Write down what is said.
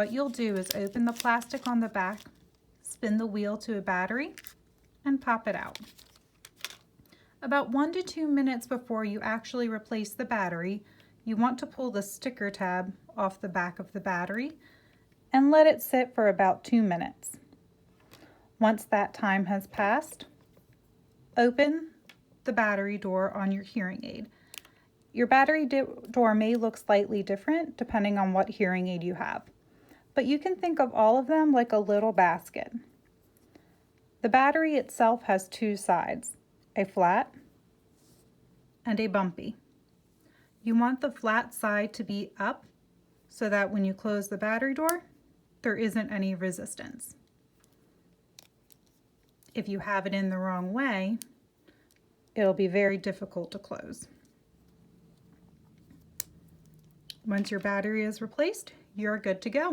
what you'll do is open the plastic on the back, spin the wheel to a battery, and pop it out. About 1 to 2 minutes before you actually replace the battery, you want to pull the sticker tab off the back of the battery and let it sit for about 2 minutes. Once that time has passed, open the battery door on your hearing aid. Your battery door may look slightly different depending on what hearing aid you have, but you can think of all of them like a little basket. The battery itself has 2 sides, a flat and a bumpy. You want the flat side to be up so that when you close the battery door, there isn't any resistance. If you have it in the wrong way, it'll be very difficult to close. Once your battery is replaced, you're good to go.